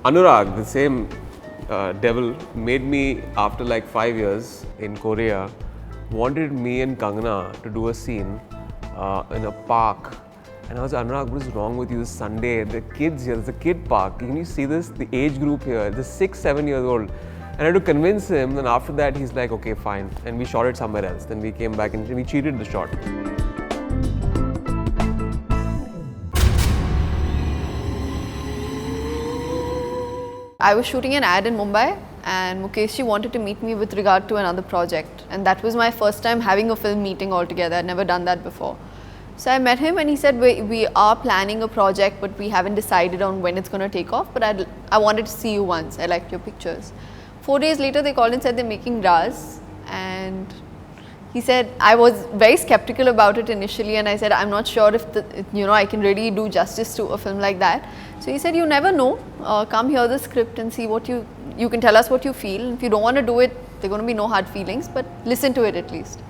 Anurag, the same devil, made me after like 5 years in Korea, wanted me and Kangana to do a scene in a park. And I was like, Anurag, what is wrong with you? This Sunday, the kids here, there's a kid park. Can you see this? The age group here, the 6-7 years old. And I had to convince him, and after that he's like, okay, fine. And we shot it somewhere else. Then we came back and we cheated the shot. I was shooting an ad in Mumbai and Mukeshji wanted to meet me with regard to another project, and that was my first time having a film meeting altogether. I'd never done that before. So I met him and he said, we are planning a project but we haven't decided on when it's going to take off, but I wanted to see you once. I liked your pictures. 4 days later they called and said they're making RAAZ, and he said, I was very skeptical about it initially, and I said, I'm not sure if I can really do justice to a film like that. So he said, you never know, come hear the script and see what you can tell us what you feel. If you don't want to do it, there are going to be no hard feelings, but listen to it at least.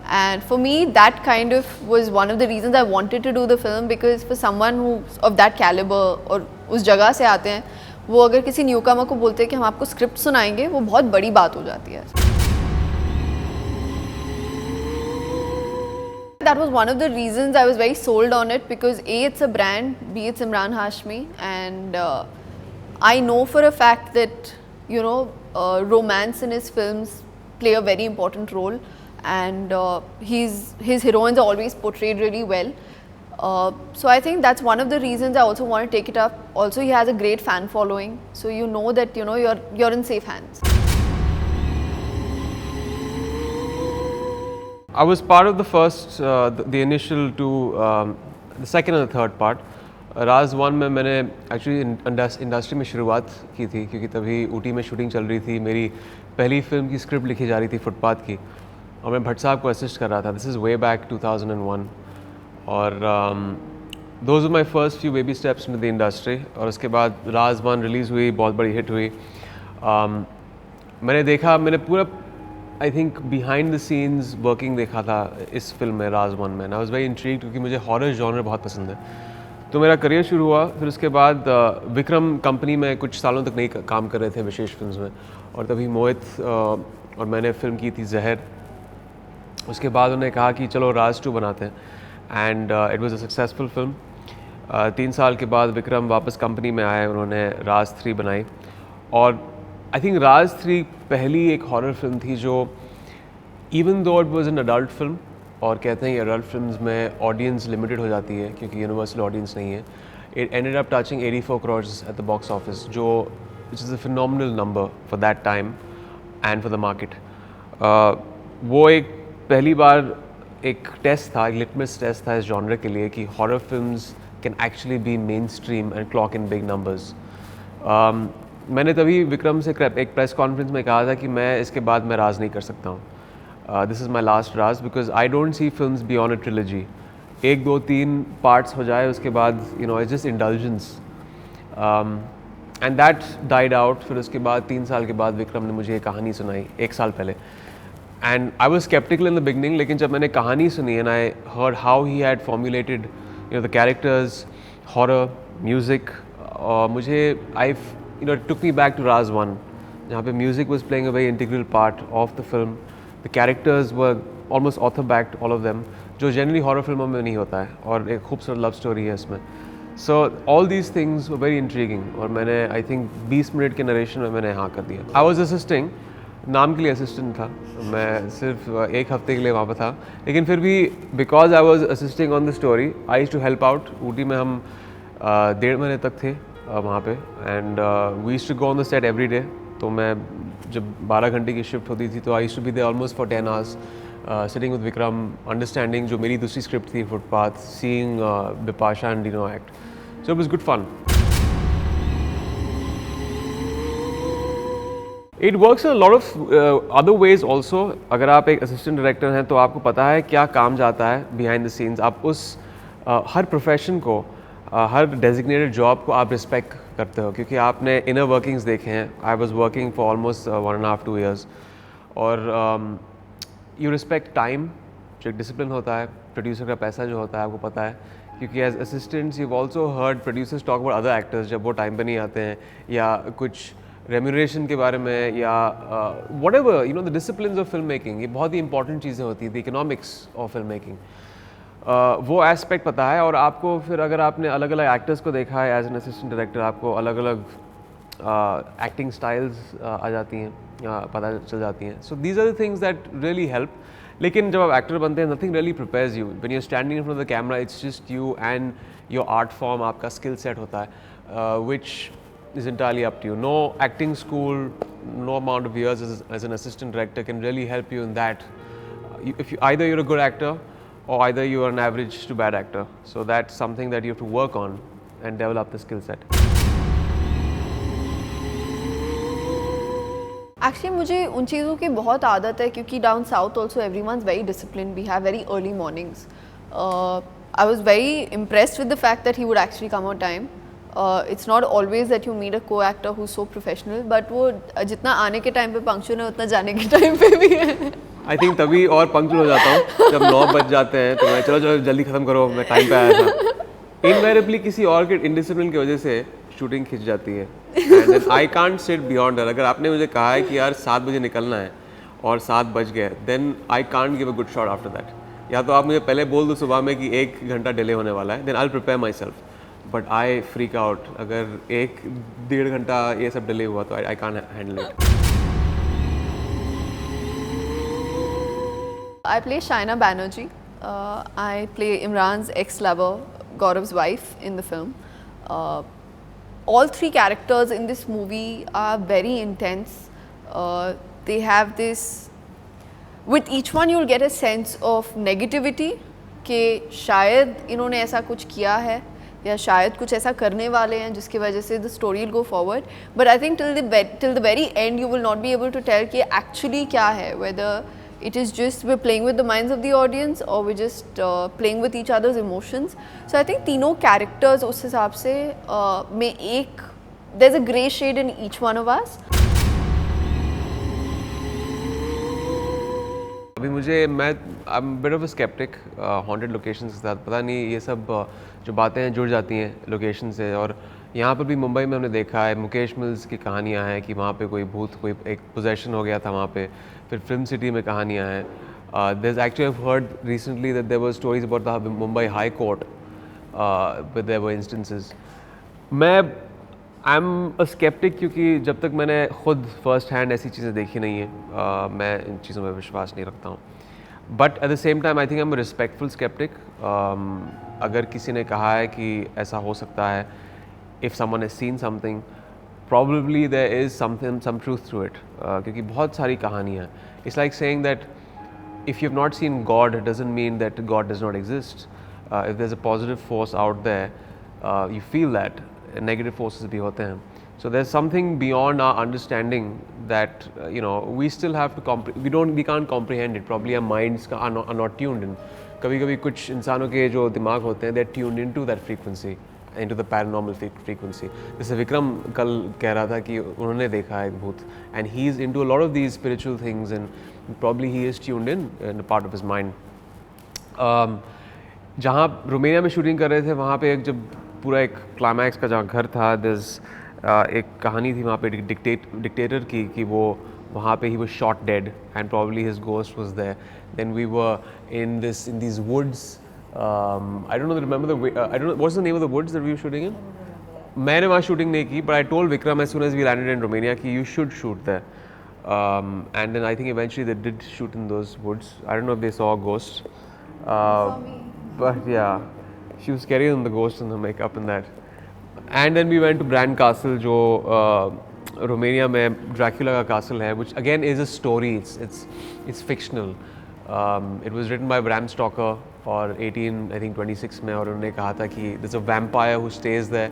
And for me, that kind of was one of the reasons I wanted to do the film, because for someone who's of that caliber और उस जगह से आते हैं, वो अगर किसी newcomer को बोलते हैं कि हम आपको स्क्रिप्ट सुनाएंगे, वो बहुत बड़ी बात हो जाती है. That was one of the reasons I was very sold on it, because A, it's a brand, B, it's Emraan Hashmi, and I know for a fact that romance in his films play a very important role, and his heroines are always portrayed really well. So I think that's one of the reasons I also want to take it up. Also, he has a great fan following, so you know that you're in safe hands. I was part of the first, the initial two, the second and the third part. RAAZ 1 में मैंने actually industry में शुरुआत की थी, क्योंकि तभी ऊटी में shooting चल रही थी. मेरी पहली फिल्म की स्क्रिप्ट लिखी जा रही थी फुटपाथ की, और मैं भट्ट साहब को असिस्ट कर रहा था. दिस इज़ वे बैक 2001, और those are my first few baby steps in the industry. और उसके बाद RAAZ 1 रिलीज़ हुई, बहुत बड़ी हिट हुई. मैंने पूरा I think behind the scenes working देखा था इस फिल्म में, RAAZ 1 में. आई वाज वेरी इंट्रीग्ड, क्योंकि मुझे हॉरर जॉनर बहुत पसंद है. तो मेरा करियर शुरू हुआ. फिर उसके बाद विक्रम कंपनी में कुछ सालों तक नहीं काम कर रहे थे विशेष फिल्म्स में, और तभी मोहित और मैंने फ़िल्म की थी जहर. उसके बाद उन्होंने कहा कि चलो RAAZ 2 बनाते हैं, and it was a successful film. 3 साल के बाद विक्रम वापस कंपनी में आए, उन्होंने RAAZ 3 बनाई. और आई थिंक RAAZ 3 पहली एक हॉरर फिल्म थी जो, even though it was an adult film, और कहते हैं अडल्ट फिल्म्स में ऑडियंस लिमिटेड हो जाती है क्योंकि यूनिवर्सल ऑडियंस नहीं है. It ended up touching 84 crores at the box office, जो which is a phenomenal number for that time and for the market. वो एक पहली बार एक टेस्ट था, एक लिटमस टेस्ट था इस जॉनर के लिए कि horror films can actually be mainstream and clock in big numbers. मैंने तभी विक्रम से एक प्रेस कॉन्फ्रेंस में कहा था कि मैं इसके बाद मैं RAAZ नहीं कर सकता हूँ. This is my last RAAZ, because I don't see films beyond a trilogy. 1, 2, 3 parts हो जाए, उसके बाद it's just indulgence, and that died out. फिर उसके बाद 3 साल के बाद विक्रम ने मुझे ये कहानी सुनाई 1 साल पहले, and I was sceptical in the beginning. लेकिन जब मैंने कहानी सुनी and I heard how he had formulated the characters, horror, music, मुझे it took me back to RAAZ 1, जहाँ पे music was playing a very integral part of the film. The characters were almost author-backed, all of them, जो generally horror फिल्मों में नहीं होता है, और एक खूबसूरत love story है इसमें. So all these things were very intriguing, और मैंने I think 20 मिनट के नरेशन में मैंने हाँ कर दिया. I was assisting, नाम के लिए असिस्टेंट था, मैं सिर्फ 1 हफ्ते के लिए वहाँ पर था. लेकिन फिर भी because I was assisting on the story, I used to help out. Ooty में हम 1.5 महीने तक थे वहाँ पे, and we used to go on the set every day. तो मैं जब 12 घंटे की शिफ्ट होती थी तो I used to be there almost for 10 hours, sitting with Vikram, understanding जो मेरी दूसरी स्क्रिप्ट थी Footpath, seeing Bipasha and act. So it was good fun. It works a lot of other ways also. अगर आप एक असिस्टेंट डायरेक्टर हैं तो आपको पता है क्या काम जाता है बिहाइंड द सीन्स. आप उस हर प्रोफेशन को, हर डेजिग्नेटेड जॉब को आप रिस्पेक्ट करते हो, क्योंकि आपने इनर वर्किंग्स देखे हैं. I was working for almost 1.5-2 years, और यू रिस्पेक्ट टाइम, जो एक डिसिप्लिन होता है. प्रोड्यूसर का पैसा जो होता है, आपको पता है क्योंकि as assistants you also heard producers talk about other actors जब वो टाइम पे नहीं आते हैं, या कुछ रेम्यूनरेशन के बारे में, या whatever you know the disciplines of film making, ये बहुत ही इंपॉर्टेंट चीज़ें होती हैं, the economics of film making, वो एस्पेक्ट पता है। और आपको फिर अगर आपने अलग अलग एक्टर्स को देखा है एज एन असिस्टेंट डायरेक्टर, आपको अलग अलग एक्टिंग स्टाइल्स आ जाती हैं, पता चल जाती हैं। So these are the things that really help. लेकिन जब आप एक्टर बनते हैं, nothing really prepares you when you are standing in front of the camera, it's just you and your art form, आपका स्किल सेट होता है, which is entirely up to you. No acting school, no amount of years as an assistant director can really help you in that. If you, either you're a good actor or either you are an average to bad actor. So that's something that you have to work on and develop the skill set. Actually मुझे उन चीज़ों की बहुत आदत है, क्योंकि down south also everyone's very disciplined. We have very early mornings. I was very impressed with the fact that he would actually come on time. It's not always that you meet a co-actor who's so professional, but वो जितना आने के time पे punctual है उतना जाने के time पे भी है। I think तभी और पंक्चुअल हो जाता हूँ जब 9 बज जाते हैं तो मैं चलो चलो जल्दी ख़त्म करो, मैं टाइम पे आया था। इनवेरिएबली किसी और के इंडिसिप्लिन की वजह से शूटिंग खिंच जाती है, and I can't sit beyond that. अगर आपने मुझे कहा है कि यार 7 बजे निकलना है और 7 बज गए, then I can't give a good shot after that. या तो आप मुझे पहले बोल दो सुबह में कि 1 घंटा डिले होने वाला है, then I will prepare myself, but I freak out अगर 1-1.5 घंटा ये सब डिले हुआ तो I can't handle it. I play Shaina Banerjee. I play Imran's ex-lover, Gaurav's wife in the film. All 3 characters in this movie are very intense. They have this, with each one you'll get a sense of negativity कि शायद इन्होंने ऐसा कुछ किया है या शायद कुछ ऐसा करने वाले हैं जिसकी वजह से the story will go forward. But I think till the very end you will not be able to tell कि actually क्या है, whether it is just we're playing with the minds of the audience or we're just playing with each other's emotions. So I think तीनों characters उस हिसाब से में एक there's a grey shade in each one of us. अभी मुझे मैं I'm a bit of a skeptic haunted locations के साथ, पता नहीं ये सब जो बातें हैं जुड़ जाती हैं लोकेशन से। और यहाँ पर भी मुंबई में हमने देखा है, मुकेश मिल्स की कहानियाँ हैं कि वहाँ पे कोई भूत, कोई एक पोजेशन हो गया था वहाँ पे। फिर फिल्म सिटी में कहानियाँ हैं। there's actually I've heard recently that there were stories about the Mumbai High Court, but there were instances. I'm a skeptic क्योंकि जब तक मैंने खुद फर्स्ट हैंड ऐसी चीज़ें देखी नहीं है, मैं इन चीज़ों में विश्वास नहीं रखता हूँ। But at the same time I think I am a respectful sceptic. अगर किसी ने कहा है कि ऐसा हो सकता है, if someone has seen something, probably there is some truth to it, क्योंकि बहुत सारी कहानियाँ हैं। It's like saying that if you've not seen God, it doesn't mean that God does not exist. If there's a positive force out there, you feel that. Negative forces भी होते हैं. So there's something beyond our understanding that we still have to we can't comprehend it. Probably our minds are not tuned in. कभी-कभी कुछ इंसानों के जो दिमाग होते हैं, they're tuned into that frequency, into the paranormal frequency. जैसे विक्रम कल कह रहा था कि उन्होंने देखा है एक भूत, and he's into a lot of these spiritual things, and probably he is tuned in a part of his mind. जहाँ रोमेनिया में शूटिंग कर रहे थे, वहाँ पे एक जब पूरा एक क्लाइमैक्स का जहाँ घर था, एक कहानी थी वहाँ पे डिक्टेटर की कि वो वहाँ पे he was shot dead and probably his ghost was there. Then we were in these woods. I don't know, remember I don't know what's the name of the woods that we were shooting in. मैंने वहाँ shooting नहीं की, but I told Vikram as soon as we landed in Romania कि you should shoot there. And then I think eventually they did shoot in those woods. I don't know if they saw a ghost. But yeah, she was scarier than the ghost and the makeup and that. And then we went to Bran Castle, जो रोमेनिया में Dracula का castle है, which again is a story. It's fictional. It was written by Bram Stoker और 1826 में, और उन्होंने कहा था कि there's a vampire who stays there,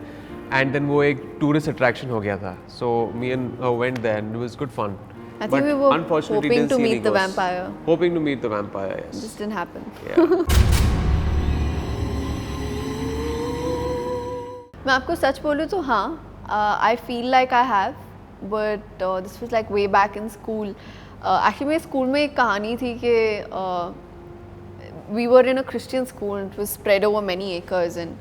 and then वो एक tourist attraction हो गया था. So me and her went there and it was good fun. I think we were unfortunately hoping didn't to see meet any the ghosts. vampire. Hoping to meet the vampire, yes. This didn't happen. Yeah. मैं आपको सच बोलूँ तो हाँ, I feel like I have, but this was like way back in school. Actually मेरे school में एक कहानी थी कि we were in a Christian school and it was spread over many acres, and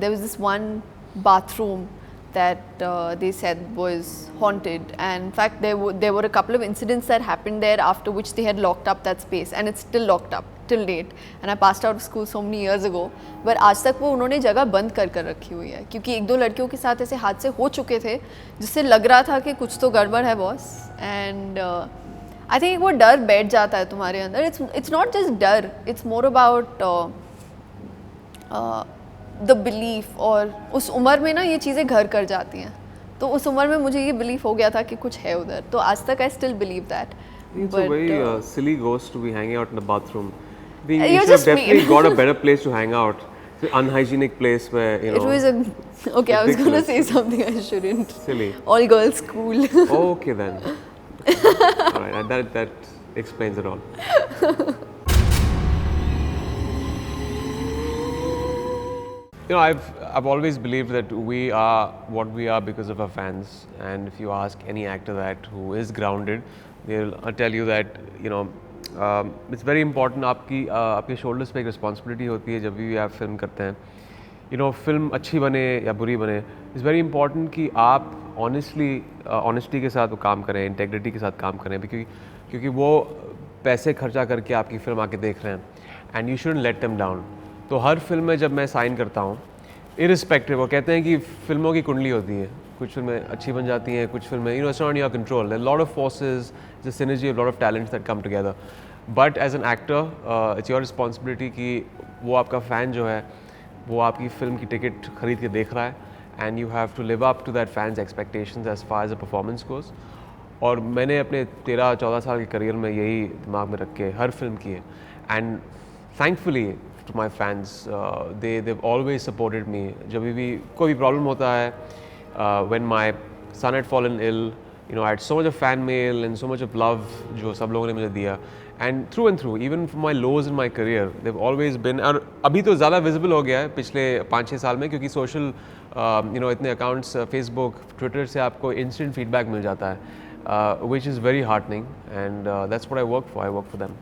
there was this one bathroom that they said was haunted, and in fact there were a couple of incidents that happened there after which they had locked up that space, and it's still locked up till date. And I passed out of school so many years ago, but आज तक वो उन्होंने जगह बंद कर रखी हुई है, क्योंकि एक दो लड़कियों के साथ ऐसे हादसे हो चुके थे जिससे लग रहा था कि कुछ तो गड़बड़ है बॉस. एंड आई थिंक वो डर बैठ जाता है तुम्हारे अंदर. इट्स नॉट जस्ट डर, it's more about the belief. और उस उम्र में ना ये चीज़ें घर कर जाती हैं, तो उस उम्र में मुझे ये बिलीफ हो गया था कि कुछ है उधर, तो आज तक I still believe that. It's a very silly ghost to be hanging out in the bathroom. You You're should have just definitely mean. got a better place to hang out. It's an unhygienic place where, you know. It was a okay. I was gonna say something I shouldn't. Silly. All girls school. Okay then. All right, that explains it all. You know, I've always believed that we are what we are because of our fans. And if you ask any actor that who is grounded, they'll tell you that, you know, it's very important. आपके shoulders पे एक responsibility होती है जब भी आप film करते हैं. You know, film अच्छी बने या बुरी बने, it's very important कि आप honesty के साथ वो काम करें, integrity के साथ काम करें, क्योंकि वो पैसे खर्चा करके आपकी फिल्म आके देख रहे हैं, and you shouldn't let them down. तो हर फिल्म में जब मैं साइन करता हूँ, इरिस्पेक्टिव, वो कहते हैं कि फिल्मों की कुंडली होती है, कुछ फिल्में अच्छी बन जाती हैं, कुछ फिल्में, you know, it's not in your control. There are a lot of forces, it's a synergy of a lot of talents that come together. But as an actor, it's your responsibility कि वो आपका fan जो है वो आपकी film की ticket खरीद के देख रहा है, and you have to live up to that fan's expectations as far as the performance goes. और मैंने अपने 13-14 साल के करियर में यही दिमाग में रख के हर फिल्म की है, and thankfully to my fans, they've always supported me. जब भी कोई भी प्रॉब्लम होता है, when my son had fallen ill, you know, I had so much of fan mail and so much of love जो सब लोगों ने मुझे दिया, and through, even for my lows in my career, they've always been. और अभी तो ज़्यादा visible हो गया है पिछले 5-6 साल में, क्योंकि social, you know, इतने accounts, Facebook, Twitter से आपको instant feedback मिल जाता है, which is very heartening, and that's what I work for. I work for them.